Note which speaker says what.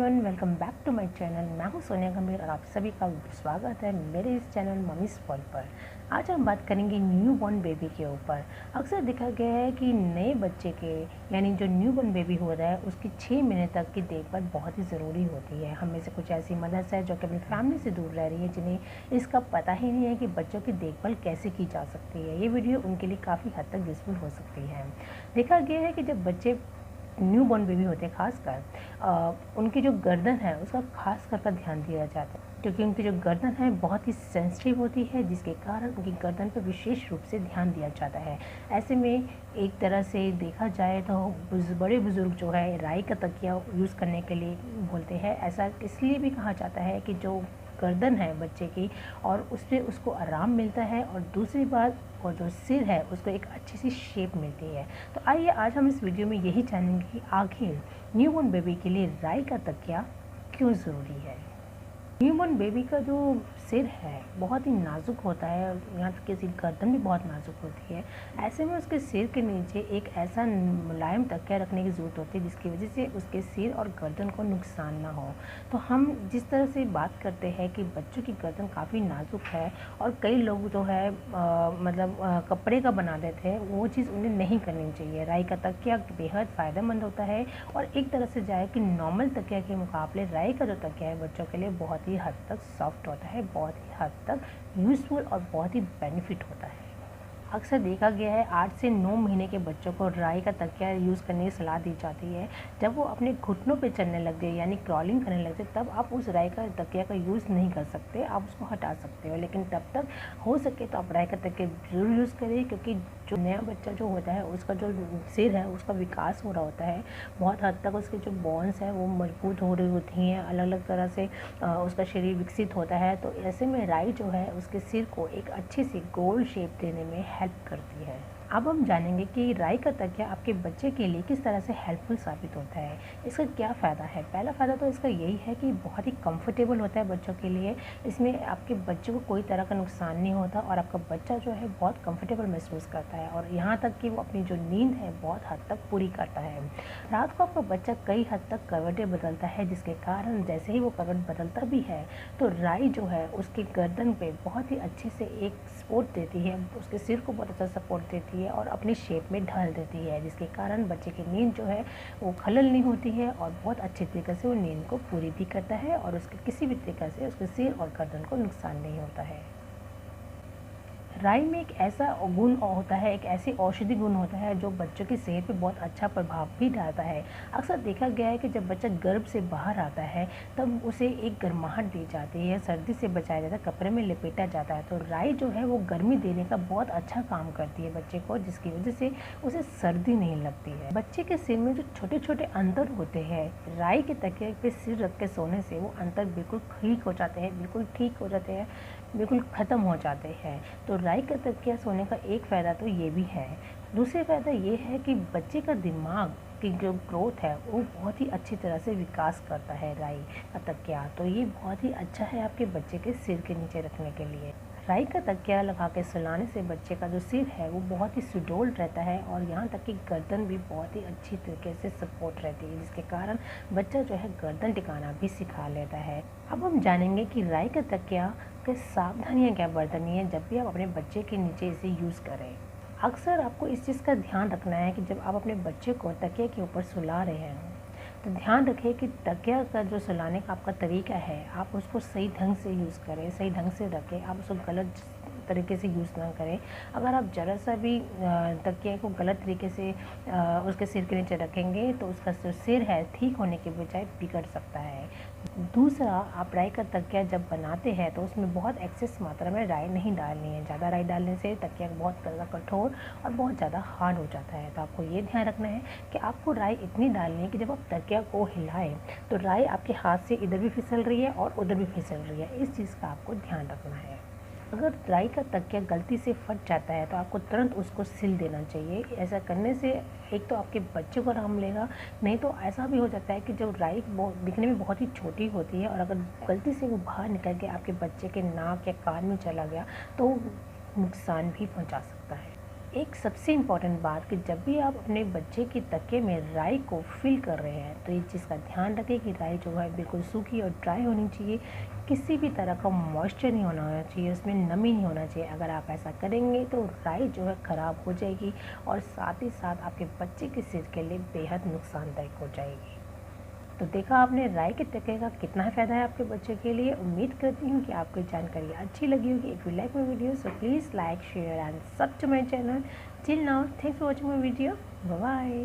Speaker 1: Everyone, welcome back to my channel. मैं हूं सोनिया गंभीर और आप सभी का स्वागत है मेरे इस चैनल मम्मीज़ वर्ल्ड पर। आज हम बात करेंगे न्यू बॉर्न बेबी के ऊपर। अक्सर देखा गया है कि नए बच्चे के यानी जो न्यू बॉर्न बेबी हो रहा है उसकी 6 महीने तक की देखभाल बहुत ही ज़रूरी होती है। हम में से कुछ ऐसी मदर्स है जो कि अपनी फैमिली से दूर रह रही है, जिन्हें इसका पता ही नहीं है कि बच्चों की देखभाल कैसे की जा सकती है। ये वीडियो उनके लिए काफ़ी हद तक यूज़फुल हो सकती है। देखा गया है कि जब बच्चे न्यू बॉर्न बेबी होते हैं, खासकर उनकी जो गर्दन है उसका खास कर ध्यान दिया जाता है, क्योंकि उनकी जो गर्दन है बहुत ही सेंसिटिव होती है, जिसके कारण उनकी गर्दन पर विशेष रूप से ध्यान दिया जाता है। ऐसे में एक तरह से देखा जाए तो बड़े बुजुर्ग जो है राई का तकिया यूज़ करने के लिए बोलते हैं। ऐसा इसलिए भी कहा जाता है कि जो गर्दन है बच्चे की और उससे उसको आराम मिलता है, और दूसरी बात और जो सिर है उसको एक अच्छी सी शेप मिलती है। तो आइए आज हम इस वीडियो में यही जानेंगे कि आखिर न्यूबॉर्न बेबी के लिए राई का तकिया क्यों ज़रूरी है। न्यूबॉर्न बेबी का जो सिर है बहुत ही नाजुक होता है, और यहाँ तक कि उसकी गर्दन भी बहुत नाजुक होती है। ऐसे में उसके सिर के नीचे एक ऐसा मुलायम तकिया रखने की ज़रूरत होती है जिसकी वजह से उसके सिर और गर्दन को नुकसान ना हो। तो हम जिस तरह से बात करते हैं कि बच्चों की गर्दन काफ़ी नाजुक है और कई लोग जो है कपड़े का बना देते हैं, वो चीज़ उन्हें नहीं करनी चाहिए। राई का तकिया बेहद फ़ायदेमंद होता है, और एक तरह से जाए कि नॉर्मल तकिया के मुकाबले राई का जो तकिया है बच्चों के लिए बहुत ही हद तक सॉफ्ट होता है, बहुत ही हद तक यूज़फुल और बहुत ही बेनिफिट होता है। अक्सर देखा गया है 8 से 9 महीने के बच्चों को राई का तकिया यूज़ करने की सलाह दी जाती है। जब वो अपने घुटनों पे चलने लग गए यानी क्रॉलिंग करने लग जाए, तब आप उस राई का तकिया का यूज़ नहीं कर सकते, आप उसको हटा सकते हो। लेकिन तब तक हो सके तो आप राई का तकिया ज़रूर यूज़ करिए, क्योंकि जो नया बच्चा जो होता है उसका जो सिर है उसका विकास हो रहा होता है। बहुत हद तक उसके जो बोन्स हैं वो मजबूत हो रही होती हैं, अलग अलग तरह से उसका शरीर विकसित होता है। तो ऐसे में राई जो है उसके सिर को एक अच्छी सी गोल शेप देने में हेल्प करती है। अब हम जानेंगे कि राई का तकिया आपके बच्चे के लिए किस तरह से हेल्पफुल साबित होता है। इसका क्या फ़ायदा है? पहला फ़ायदा तो इसका यही है कि बहुत ही कंफर्टेबल होता है बच्चों के लिए। इसमें आपके बच्चे को कोई तरह का नुकसान नहीं होता, और आपका बच्चा जो है बहुत कंफर्टेबल महसूस करता है, और यहाँ तक कि वो अपनी जो नींद है बहुत हद तक पूरी करता है। रात को आपका बच्चा कई हद तक करवटें बदलता है, जिसके कारण जैसे ही वो करवट बदलता भी है तो राई जो है उसकी गर्दन पे बहुत ही अच्छे से एक सपोर्ट देती है, उसके सिर को बहुत अच्छा सपोर्ट देती है और अपनी शेप में ढाल देती है, जिसके कारण बच्चे की नींद जो है वो खलल नहीं होती है, और बहुत अच्छे तरीके से वो नींद को पूरी भी करता है, और उसके किसी भी तरीके से उसके सिर और गर्दन को नुकसान नहीं होता है। राई में एक ऐसा गुण होता है, एक ऐसी औषधि गुण होता है जो बच्चों की सेहत पे बहुत अच्छा प्रभाव भी डालता है। अक्सर देखा गया है कि जब बच्चा गर्भ से बाहर आता है तब उसे एक गर्माहट दी जाती है, सर्दी से बचाया जाता है, कपड़े में लपेटा जाता है। तो राई जो है वो गर्मी देने का बहुत अच्छा काम करती है बच्चे को, जिसकी वजह से उसे सर्दी नहीं लगती है। बच्चे के सिर में जो छोटे छोटे अंतर होते हैं, राई के तकिए पे सिर रख के सोने से वो अंतर बिल्कुल ठीक हो जाते हैं, बिल्कुल ठीक हो जाते हैं, बिल्कुल ख़त्म हो जाते हैं। तो राई का तकिया सोने का एक फ़ायदा तो ये भी है। दूसरा फ़ायदा ये है कि बच्चे का दिमाग की जो ग्रोथ है वो बहुत ही अच्छी तरह से विकास करता है राई का तकिया। तो ये बहुत ही अच्छा है आपके बच्चे के सिर के नीचे रखने के लिए। राई का तकिया लगा के सुलाने से बच्चे का जो सिर है वो बहुत ही सुडौल रहता है, और यहाँ तक कि गर्दन भी बहुत ही अच्छी तरीके से सपोर्ट रहती है, जिसके कारण बच्चा जो है गर्दन टिकाना भी सिखा लेता है। अब हम जानेंगे कि राई का तकिया की सावधानियाँ क्या बरतनी है जब भी आप अपने बच्चे के नीचे इसे यूज़ करें। अक्सर आपको इस चीज़ का ध्यान रखना है कि जब आप अपने बच्चे को तकिया के ऊपर सुला रहे हैं तो ध्यान रखें कि तकिया का जो सुलाने का आपका तरीका है आप उसको सही ढंग से यूज़ करें, सही ढंग से रखें, आप उसको गलत तरीके से यूज़ ना करें। अगर आप ज़रा सा भी तकिया को गलत तरीके से उसके सिर के नीचे रखेंगे तो उसका जो सिर है ठीक होने के बजाय बिगड़ सकता है। दूसरा, आप राई का तकिया जब बनाते हैं तो उसमें बहुत एक्सेस मात्रा में राई नहीं डालनी है। ज़्यादा राई डालने से तकिया बहुत ज़्यादा कठोर और बहुत ज़्यादा हार्ड हो जाता है। तो आपको ये ध्यान रखना है कि आपको राई इतनी डालनी है कि जब आप तकिया को हिलाएं तो राई आपके हाथ से इधर भी फिसल रही है और उधर भी फिसल रही है। इस चीज़ का आपको ध्यान रखना है। अगर राई का तकिया गलती से फट जाता है तो आपको तुरंत उसको सिल देना चाहिए। ऐसा करने से एक तो आपके बच्चे को आराम मिलेगा, नहीं तो ऐसा भी हो जाता है कि जो राई दिखने में बहुत ही छोटी होती है और अगर गलती से वो बाहर निकल के आपके बच्चे के नाक या कान में चला गया तो नुकसान भी पहुंचा सकता है। एक सबसे इम्पॉर्टेंट बात कि जब भी आप अपने बच्चे की तकिए में राई को फिल कर रहे हैं तो इस चीज़ का ध्यान रखें कि राई जो है बिल्कुल सूखी और ड्राई होनी चाहिए। किसी भी तरह का मॉइस्चर नहीं होना चाहिए, उसमें नमी नहीं होना चाहिए। अगर आप ऐसा करेंगे तो राई जो है ख़राब हो जाएगी और साथ ही साथ आपके बच्चे के सिर के लिए बेहद नुकसानदायक हो जाएगी। तो देखा आपने राई के तकिए का कितना फ़ायदा है आपके बच्चे के लिए। उम्मीद करती हूँ कि आपको जानकारी अच्छी लगी होगी। If you like my video so please like share and subscribe to my channel. Till now thanks for watching my video. Bye bye.